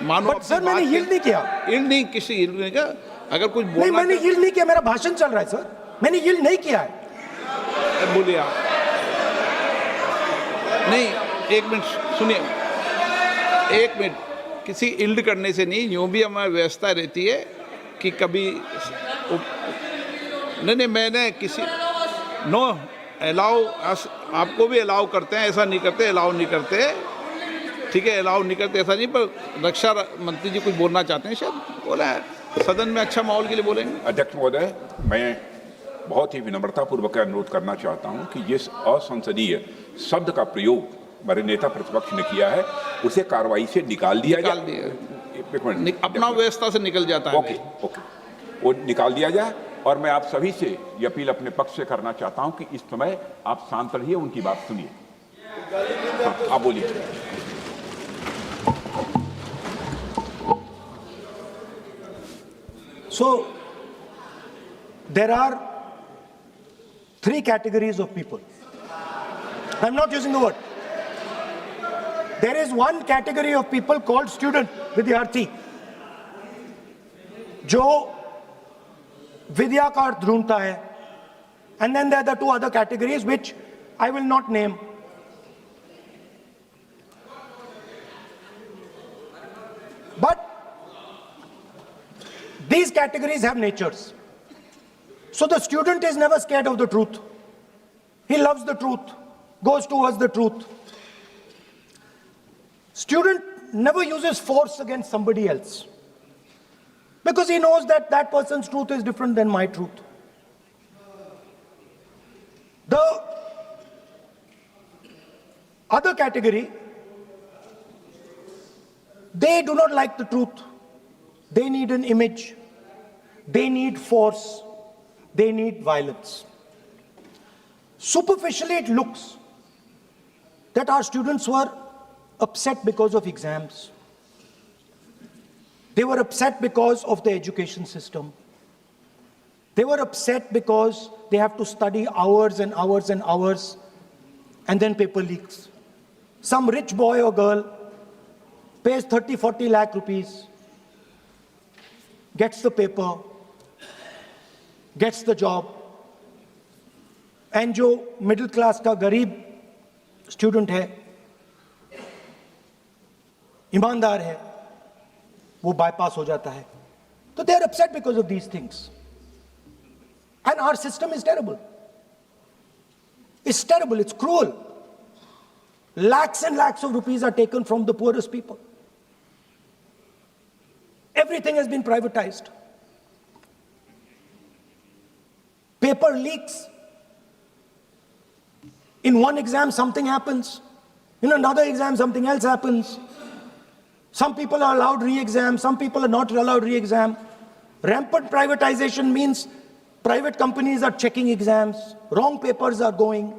मानो but sir मैंने yield नहीं किया। यील्ड नहीं, किसी यील्ड नहीं किया। अगर कुछ नहीं, बोलना मैंने यील्ड नहीं किया, मेरा भाषण चल रहा है सर, मैंने यील्ड नहीं किया है। बोलिए आप। नहीं, एक मिनट सुनिए, एक मिनट। किसी यील्ड करने से नहीं, यूं भी हमारी व्यवस्था रहती है कि कभी नहीं, मैंने किसी नो अलाउ, आपको भी अलाउ करते हैं, ऐसा नहीं करते, अलाउ नहीं करते, ठीक है, अलाउ नहीं करते ऐसा नहीं। पर रक्षा मंत्री जी कुछ बोलना चाहते हैं, शायद बोला है, सदन में अच्छा माहौल के लिए बोलेंगे। अध्यक्ष महोदय, मैं बहुत ही विनम्रतापूर्वक अनुरोध करना चाहता हूं कि जिस असंसदीय शब्द का प्रयोग हमारे नेता प्रतिपक्ष ने किया है उसे कार्रवाई से निकाल दिया जाए। एक मिनट, अपना व्यवस्था से निकल जाता है। ओके, वो निकाल दिया जाए। और मैं आप सभी से ये अपील अपने पक्ष से करना चाहता हूं कि इस समय आप शांत रहिए, उनकी बात सुनिए। हाँ, आप बोलिए। So, there are 3 categories of people. I'm not using the word. There is one category of people called student, विद्यार्थी, जो विद्या का अर्थ ढूंढता है. And then there are the 2 other categories which I will not name. But these categories have natures. So the student is never scared of the truth. He loves the truth, goes towards the truth. Student never uses force against somebody else because he knows that that person's truth is different than my truth. The other category, they do not like the truth. They need an image. They need force. They need violence. Superficially, it looks that our students were upset because of exams. They were upset because of the education system. They were upset because they have to study hours and hours and hours, and then paper leaks. Some rich boy or girl pays 30-40 lakh rupees, gets the paper, gets the job, and जो middle class का गरीब student है, ईमानदार है, वो bypass हो जाता है. So they are upset because of these things. And our system is terrible. It's terrible, it's cruel. Lakhs and lakhs of rupees are taken from the poorest people. Everything has been privatized. Paper leaks. In one exam, something happens. In another exam, something else happens. Some people are allowed re-exam, some people are not allowed re-exam. Rampant privatization means private companies are checking exams, wrong papers are going.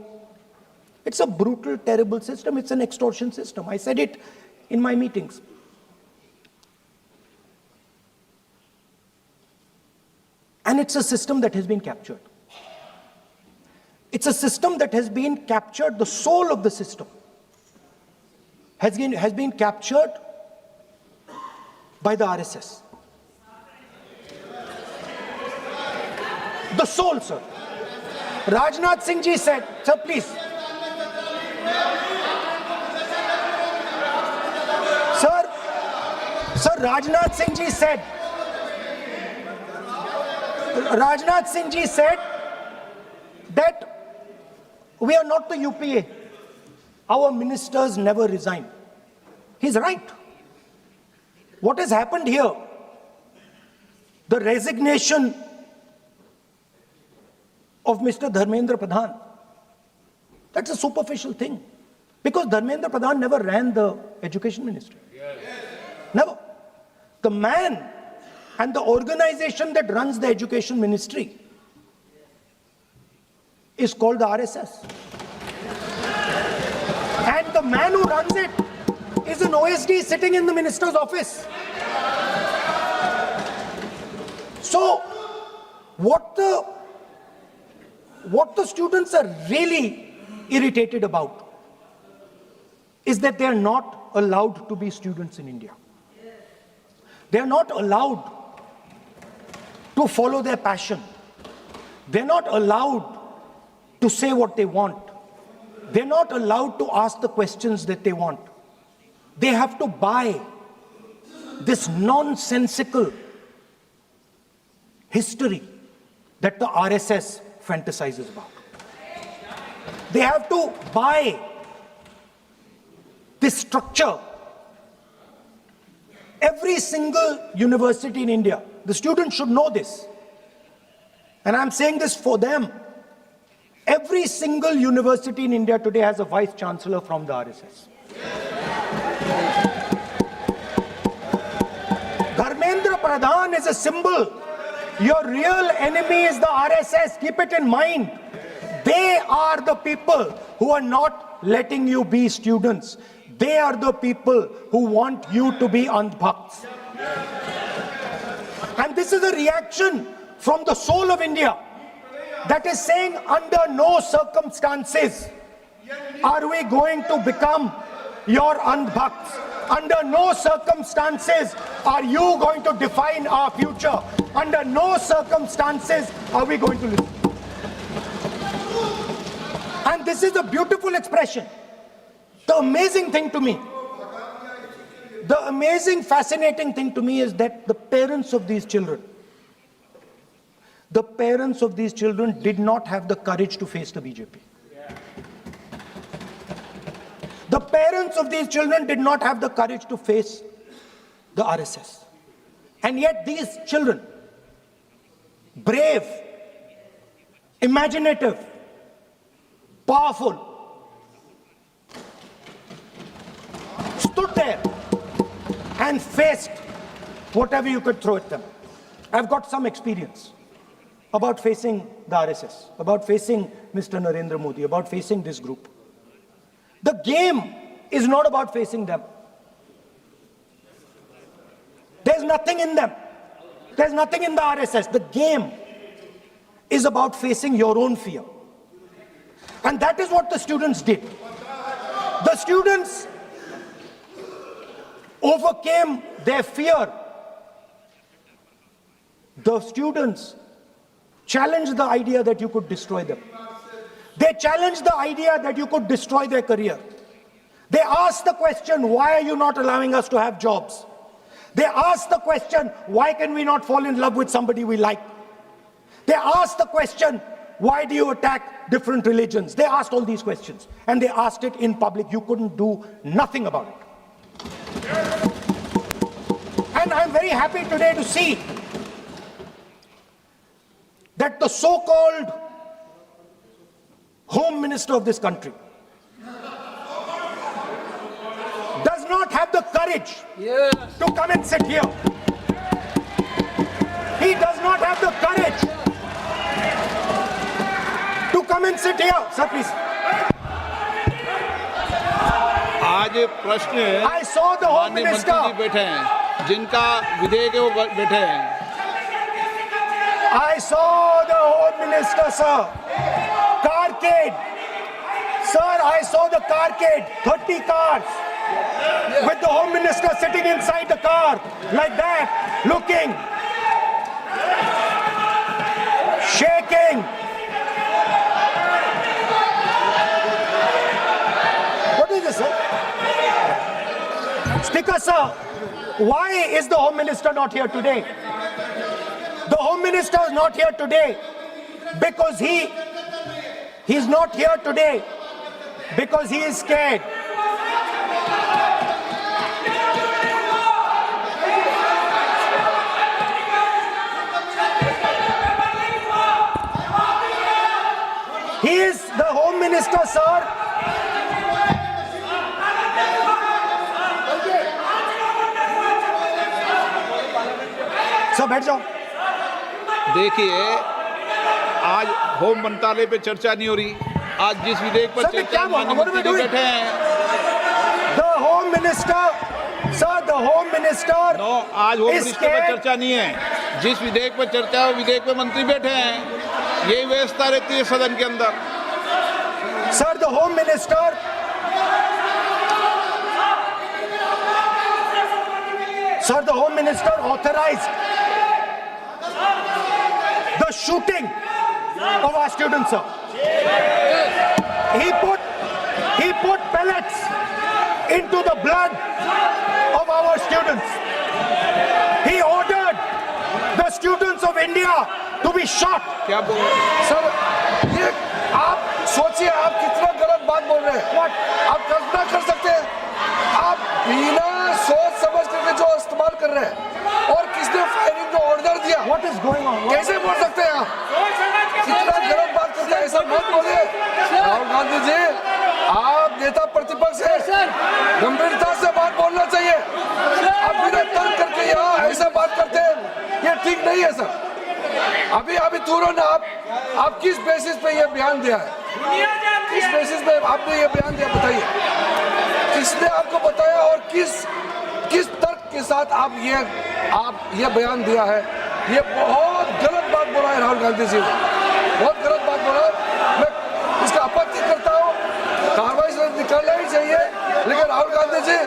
It's a brutal, terrible system. It's an extortion system. I said it in my meetings. And it's a system that has been captured. It's a system that has been captured, the soul of the system has been captured by the RSS. The soul, sir. Rajnath Singh ji said, sir, please. Sir, Rajnath Singh ji said, that we are not the UPA. Our ministers never resign. He's right. What has happened here? The resignation of Mr. Dharmendra Pradhan, that's a superficial thing. Because Dharmendra Pradhan never ran the education ministry. Never. The man and the organization that runs the education ministry is called the RSS. And the man who runs it is an OSD sitting in the minister's office. So, what the students are really irritated about is that they are not allowed to be students in India. They are not allowed to follow their passion. They're not allowed to say what they want. They're not allowed to ask the questions that they want. They have to buy this nonsensical history that the RSS fantasizes about. They have to buy this structure. Every single university in India, the students should know this, and I'm saying this for them. Every single university in India today has a vice chancellor from the RSS. Dharmendra Pradhan is a symbol. Your real enemy is the RSS. Keep it in mind. They are the people who are not letting you be students. They are the people who want you to be Andhbhakts. And this is a reaction from the soul of India that is saying, under no circumstances are we going to become your Andhbhakts. Under no circumstances are you going to define our future. Under no circumstances are we going to listen. And this is a beautiful expression. The amazing thing to me, the amazing, fascinating thing to me is that the parents of these children did not have the courage to face the BJP. The parents of these children did not have the courage to face the RSS. And yet these children, brave, imaginative, powerful, stood there and faced whatever you could throw at them. I've got some experience about facing the RSS, about facing Mr. Narendra Modi, about facing this group. The game is not about facing them. There's nothing in them. There's nothing in the RSS. The game is about facing your own fear. And that is what the students did. The students overcame their fear. The students challenged the idea that you could destroy them. They challenged the idea that you could destroy their career. They asked the question, why are you not allowing us to have jobs? They asked the question, why can we not fall in love with somebody we like? They asked the question, why do you attack different religions? They asked all these questions, and they asked it in public. You couldn't do nothing about it. And I'm very happy today to see that the so-called Home Minister of this country does not have the courage to come and sit here. He does not have the courage to come and sit here. Sir, please. आज प्रश्न है, I saw the Home माननीय Minister. मंत्री जी बैठे हैं, जिनका विधेयक है वो बैठे हैं. I saw the Home Minister, sir. Carcade. Sir, I saw the carcade. 30 cars. With the Home Minister sitting inside the car. Like that. Looking. Shaking. What is this, sir? Speaker, sir. Why is the Home Minister not here today? The Home Minister is not here today because he's not here today because he is scared. He is the Home Minister, sir. Sir बैठ जाओ. देखिए, आज home मंत्रालय पे चर्चा नहीं हो रही. आज जिस विधेयक पर चर्चा माननीय मंत्री जी बैठे हैं. The Home Minister, sir, the Home Minister. No, आज होम मिनिस्टर पर चर्चा नहीं है. जिस विधेयक पर चर्चा है, वो विधेयक पे मंत्री बैठे हैं. यही व्यवस्था रहती है सदन के अंदर. Sir, the Home Minister. Sir, the Home Minister authorized the shooting of our students, sir. He put pellets into the blood of our students. He ordered the students of India to be shot. क्या बोल रहे हैं? Sir, ये आप सोचिए, आप कितना गलत बात बोल रहे हैं। आप कल्पना कर सकते हैं, आप बिना सोच समझ करके जो इस्तेमाल कर रहे हैं, और किसने फायरिंग का ऑर्डर दिया, What is going on? कैसे बोल सकते हैं आप? कितना गलत बात करते हैं, ऐसा मत बोलिए। राहुल गांधी जी, आप नेता प्रतिपक्ष हैं, गंभीरता से बात बोलना चाहिए। आप बिना तर्क करके यहाँ ऐसा बात करते हैं, ये ठीक नहीं है सर। अभी तुरंत आप किस बेसिस पे ये बयान दिया है? किस बेसिस पे आपने ये बयान दिया, बताइए। किसने आपको बताया और किस तर्क के साथ आप ये बयान दिया है? ये बहुत गलत बात बोला है राहुल गांधी जी ने, बहुत गलत बात बोला है। मैं इसका आपत्ति करता हूँ, कार्रवाई से निकालना ही चाहिए, लेकिन राहुल गांधी जी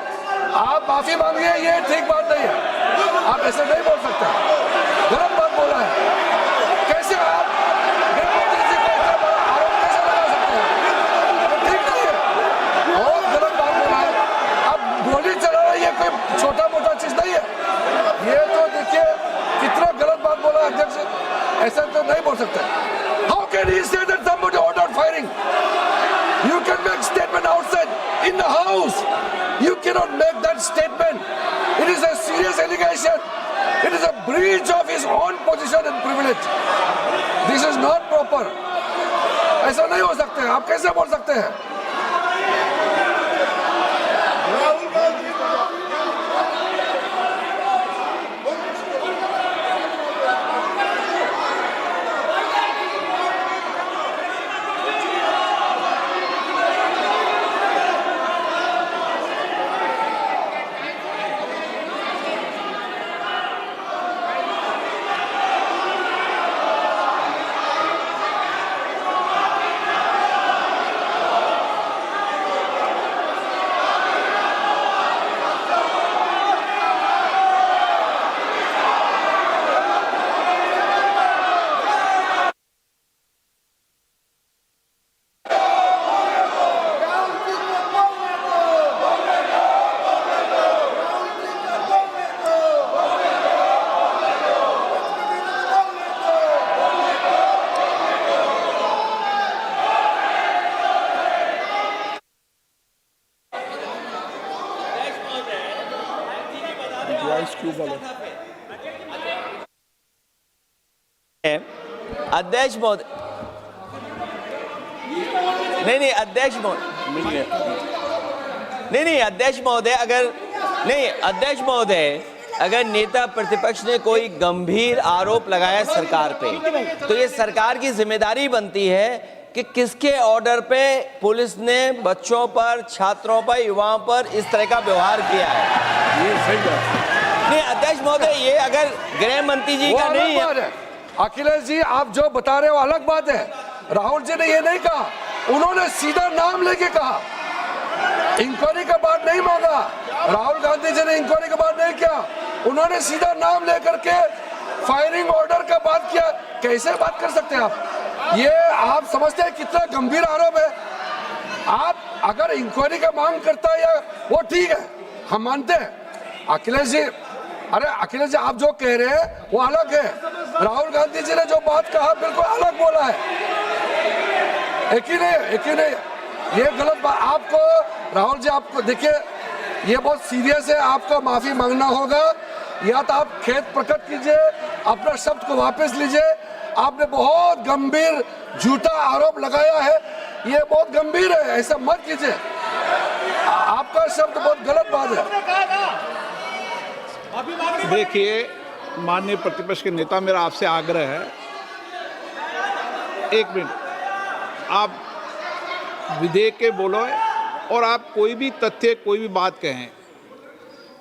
आप माफी मांगिए, ये ठीक बात नहीं है। आप ऐसे नहीं बोल सकते, गलत बात बोला है। कैसे आप गृहमंत्री जी को इतना बड़ा आरोप कैसे लगा सकते हैं? ठीक नहीं है, बहुत गलत बात बोला है। अब गोली चलाना ये कोई छोटा मोटा चीज नहीं है। ये तो देखिए कितना गलत बात बोला अध्यक्ष, ऐसा तो नहीं बोल सकते। How can he say that somebody ordered firing? You can make statement outside in the house. You cannot make that statement. It is a serious allegation. It is a breach of his own position and privilege. This is not proper. ऐसा नहीं हो सकते हैं, आप कैसे बोल सकते हैं? अध्यक्ष महोदय, नहीं अध्यक्ष महोदय, नहीं अध्यक्ष महोदय, अध्यक्ष महोदय, अगर नेता प्रतिपक्ष ने कोई गंभीर आरोप लगाया सरकार पे, तो ये सरकार की जिम्मेदारी बनती है कि किसके ऑर्डर पे पुलिस ने बच्चों पर, छात्रों पर, युवाओं पर इस तरह का व्यवहार किया है। ये सही बात है। नहीं अध्यक्ष महोदय, ये अगर गृह मंत्री जी का नहीं है। अखिलेश जी, आप जो बता रहे हो अलग बात है। राहुल जी ने ये नहीं कहा, उन्होंने सीधा नाम लेके कहा, इंक्वायरी का बात नहीं मांगा। राहुल गांधी जी ने इंक्वायरी का बात नहीं किया, उन्होंने सीधा नाम लेकर के फायरिंग ऑर्डर का बात किया। कैसे बात कर सकते हैं आप? ये आप समझते हैं कितना गंभीर आरोप है? आप अगर इंक्वायरी का मांग करता है या वो ठीक है, हम मानते हैं। अखिलेश जी, अरे अखिलेश जी, आप जो कह रहे हैं वो अलग है। राहुल गांधी जी ने जो बात कहा बिल्कुल अलग बोला है। एक ही नहीं, ये गलत बात। आपको राहुल जी, आपको देखिए, ये बहुत सीरियस है, आपको माफी मांगना होगा, या तो आप खेद प्रकट कीजिए, अपना शब्द को वापस लीजिए। आपने बहुत गंभीर झूठा आरोप लगाया है, ये बहुत गंभीर है, ऐसा मत कीजिए। आपका शब्द बहुत गलत बात है। देखिए माननीय प्रतिपक्ष के नेता, मेरा आपसे आग्रह है, एक मिनट, आप विधेयक के बोलो और आप कोई भी तथ्य, कोई भी बात कहें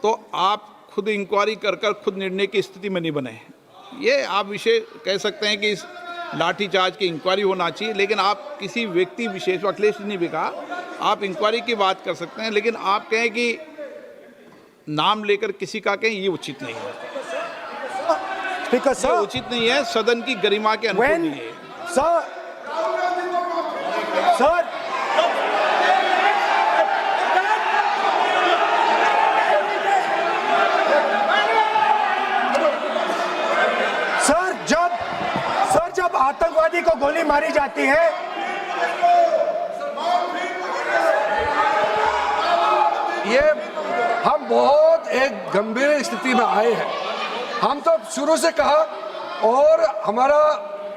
तो आप खुद इंक्वायरी कर खुद निर्णय की स्थिति में नहीं बने। ये आप विषय कह सकते हैं कि इस लाठीचार्ज की इंक्वायरी होना चाहिए, लेकिन आप किसी व्यक्ति विशेष, अखिलेश ने भी कहा, आप इंक्वायरी की बात कर सकते हैं, लेकिन आप कहें कि नाम लेकर किसी का कहें, ये उचित नहीं है। Speaker, ये sir, उचित नहीं है, सदन की गरिमा के अनुकूल when, नहीं है। sir, सर, जब आतंकवादी को गोली मारी जाती है, ये हम बहुत एक गंभीर स्थिति में आए हैं। हम तो शुरू से कहा और हमारा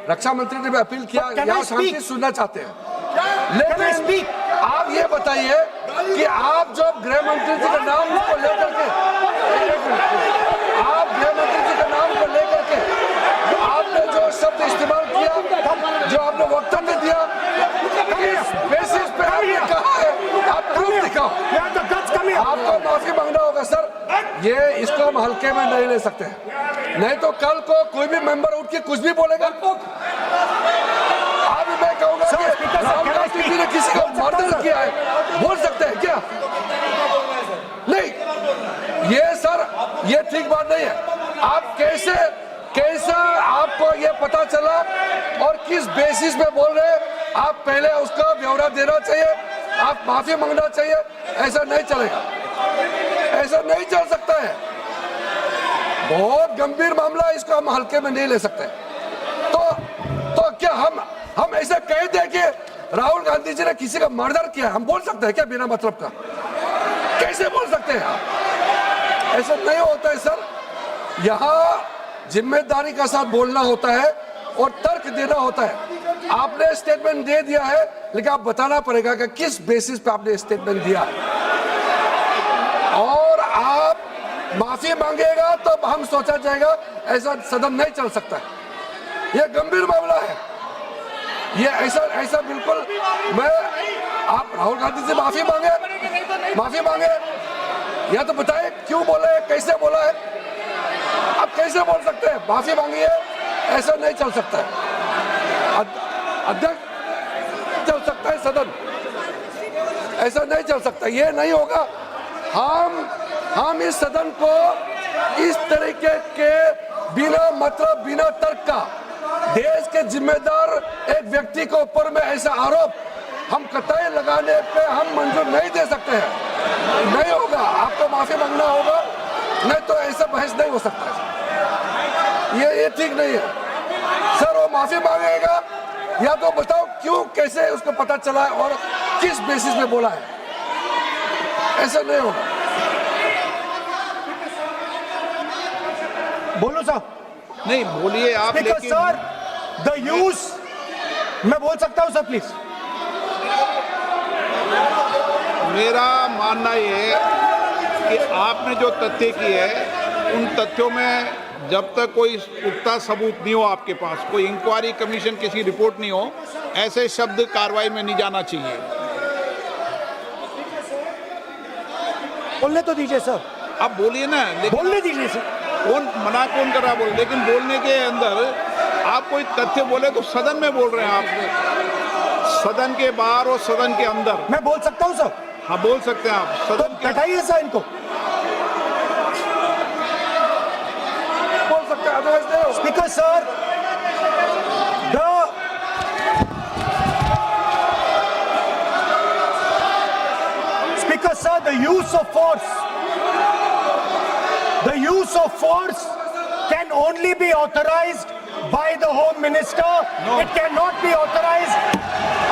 रक्षा मंत्री ने भी अपील किया, Can I यहाँ शांति speak? सुनना चाहते हैं। Can I speak? लेकिन आप ये बताइए कि आप जो गृह मंत्री जी का नाम को लेकर के, आप गृह मंत्री जी का नाम को लेकर के आपने जो शब्द इस्तेमाल किया, जो आपने वक्तव्य दिया, इस बेसिस पे आपने कहा है, आप प्रूफ दिखाओ। आपको माफी मांगना होगा सर, ये इसको हम हल्के में नहीं ले सकते, नहीं तो कल को कोई भी मेंबर उठ के कुछ भी बोलेगा। आज मैं कहूंगा कि राहुल गांधी जी ने किसी को मर्डर किया है, बोल सकते हैं क्या? नहीं, ये सर ये ठीक बात नहीं है। आप कैसा आपको ये पता चला और किस बेसिस पे बोल रहे हैं, आप पहले उसका ब्यौरा देना चाहिए, आप माफी मांगना चाहिए। ऐसा नहीं चलेगा, ऐसा नहीं चल सकता है। बहुत गंभीर मामला है, इसको हम हल्के में नहीं ले सकते। तो क्या हम ऐसा कह दें कि राहुल गांधी जी ने किसी का मर्डर किया, हम बोल सकते हैं क्या बिना मतलब का? कैसे बोल सकते हैं? ऐसा नहीं होता है सर। यहाँ जिम्मेदारी का साथ बोलना होता है और तर्क देना होता है। आपने स्टेटमेंट दे दिया है, लेकिन आप बताना पड़ेगा कि किस बेसिस पे आपने स्टेटमेंट दिया है। और आप माफी मांगेगा तो हम सोचा जाएगा, ऐसा सदन नहीं चल सकता है। यह गंभीर मामला है, ये ऐसा बिल्कुल। मैं आप राहुल गांधी से माफी मांगे या तो बताए क्यों बोले, कैसे बोला है। आप कैसे बोल सकते हैं? माफी मांगिए, ऐसा नहीं चल सकता है। अध्यक्ष चल सकता है सदन, ऐसा नहीं चल सकता, ये नहीं होगा। हम इस सदन को इस तरीके के बिना मतलब बिना तर्क का देश के जिम्मेदार एक व्यक्ति के ऊपर में ऐसा आरोप हम कतई लगाने पे हम मंजूर नहीं दे सकते हैं। नहीं होगा, आपको माफी मांगना होगा, नहीं तो ऐसा बहस नहीं हो सकता है। ये ठीक नहीं है सर। वो माफी मांगेगा या तो बताओ क्यों, कैसे उसको पता चला है और किस बेसिस पे बोला है। ऐसा नहीं होगा। बोलो साहब। नहीं बोलिए आप, लेकिन सर द यूज, मैं बोल सकता हूं सर प्लीज? मेरा मानना ये है कि आपने जो तथ्य किए हैं, उन तथ्यों में जब तक कोई पुख्ता सबूत नहीं हो आपके पास, कोई इंक्वायरी कमीशन किसी रिपोर्ट नहीं हो, ऐसे शब्द कार्रवाई में नहीं जाना चाहिए। बोलने तो दीजिए सर। आप बोलिए ना, लेकिन बोलने दीजिए सर। कौन कर रहा बोल, लेकिन बोलने के अंदर आप कोई तथ्य बोले तो सदन में बोल रहे हैं आप, सदन के बाहर और सदन के अंदर। मैं बोल सकता हूं सर? हाँ बोल सकते हैं आप, सदन के बैठाइए सर इनको। बोल सकते हैं, अदरवाइज नहीं होगा। Speaker sir, Speaker sir, the use of force can only be authorized by the Home Minister. No. It cannot be authorized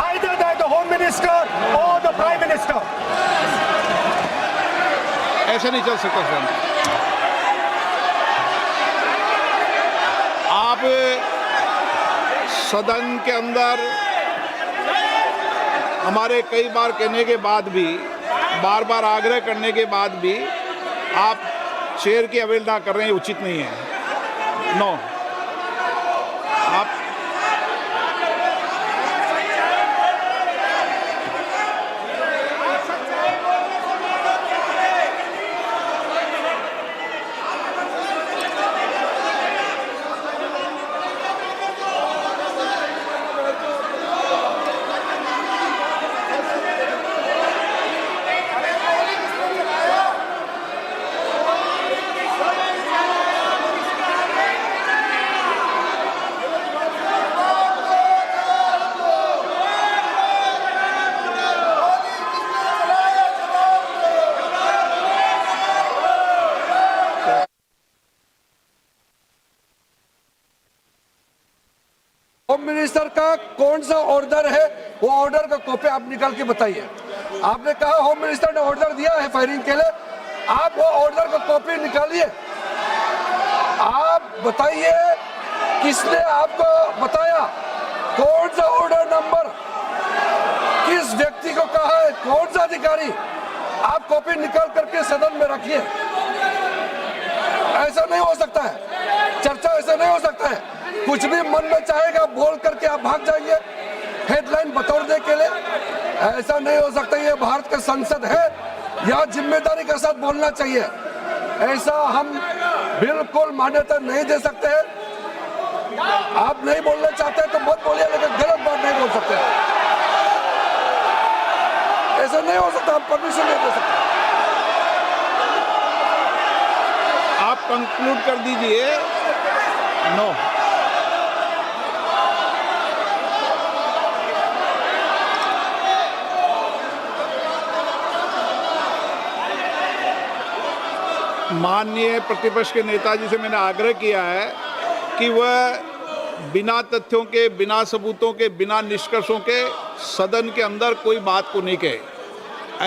either by the Home Minister or the Prime Minister. ऐसे नहीं चल सकता sir. आप सदन के अंदर हमारे कई बार कहने के बाद भी, बार बार आग्रह करने के बाद भी आप चेयर की अवहेलना कर रहे हैं, उचित नहीं है। नो, आप होम मिनिस्टर का कौन सा ऑर्डर है, वो ऑर्डर का कॉपी आप निकाल के बताइए। आपने कहा होम मिनिस्टर ने ऑर्डर दिया है फायरिंग के लिए, आप वो ऑर्डर का कॉपी निकालिए। आप बताइए किसने आपको बताया, कौन सा ऑर्डर नंबर, किस व्यक्ति को कहा है, कौन सा अधिकारी। आप कॉपी निकाल करके सदन में रखिए। ऐसा नहीं हो सकता है, चर्चा ऐसा नहीं हो सकता है। कुछ भी मन में चाहेगा बोल करके आप भाग जाएंगे हेडलाइन बतौरने के लिए। ऐसा नहीं हो सकता। ये भारत का संसद है, यहाँ जिम्मेदारी के साथ बोलना चाहिए। ऐसा हम बिल्कुल मान्यता नहीं दे सकते हैं। आप नहीं बोलना चाहते तो मत बोलिए, लेकिन गलत बात नहीं बोल सकते। ऐसा नहीं हो सकता, हम परमिशन नहीं दे सकते। आप कंक्लूड कर दीजिए। नो, माननीय प्रतिपक्ष के नेताजी से मैंने आग्रह किया है कि वह बिना तथ्यों के, बिना सबूतों के, बिना निष्कर्षों के सदन के अंदर कोई बात को नहीं कहे।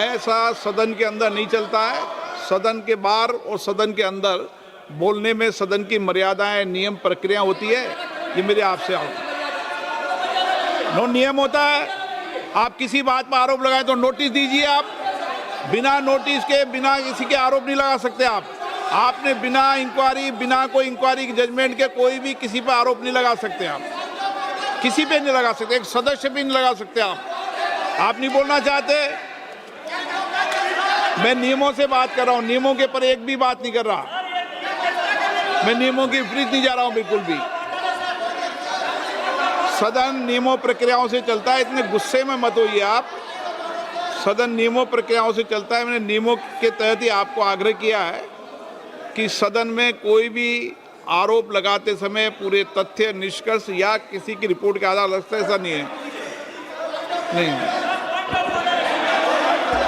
ऐसा सदन के अंदर नहीं चलता है। सदन के बाहर और सदन के अंदर बोलने में सदन की मर्यादाएं, नियम, प्रक्रिया होती है। ये मेरे आपसे नो नियम होता है। आप किसी बात पर आरोप लगाएं तो नोटिस दीजिए। आप बिना नोटिस के, बिना किसी के आरोप नहीं लगा सकते। आपने बिना इंक्वायरी, बिना कोई इंक्वायरी की जजमेंट के कोई भी किसी पर आरोप नहीं लगा सकते। आप किसी पे नहीं लगा सकते, एक सदस्य भी नहीं लगा सकते। आप नहीं बोलना चाहते, मैं नियमों से बात कर रहा हूं, नियमों के पर एक भी बात नहीं कर रहा। मैं नियमों के विपरीत नहीं जा रहा हूं बिल्कुल भी। सदन नियमों प्रक्रियाओं से चलता है। इतने गुस्से में मत होइए आप। सदन नियमों प्रक्रियाओं से चलता है। मैंने नियमों के तहत ही आपको आग्रह किया है कि सदन में कोई भी आरोप लगाते समय पूरे तथ्य, निष्कर्ष या किसी की रिपोर्ट के आधार लगता है, ऐसा नहीं है। नहीं,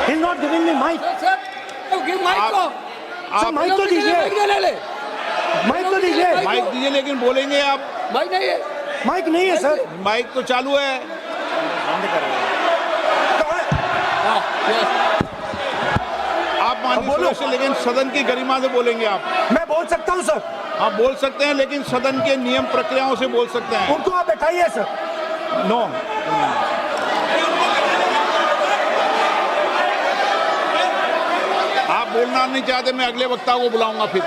He's not giving me mic. आप माइक तो दीजिए, माइक तो दीजिए। माइक दीजिए, लेकिन बोलेंगे आप। माइक नहीं है सर। माइक तो चालू है। आप माननीय सदस्य, लेकिन सदन की गरिमा से बोलेंगे आप। मैं बोल सकता हूँ सर। आप बोल सकते हैं, लेकिन सदन के नियम प्रक्रियाओं से बोल सकते हैं। उनको आप बैठाइए सर। नो, आप बोलना नहीं चाहते, मैं अगले वक्ता को बुलाऊंगा फिर।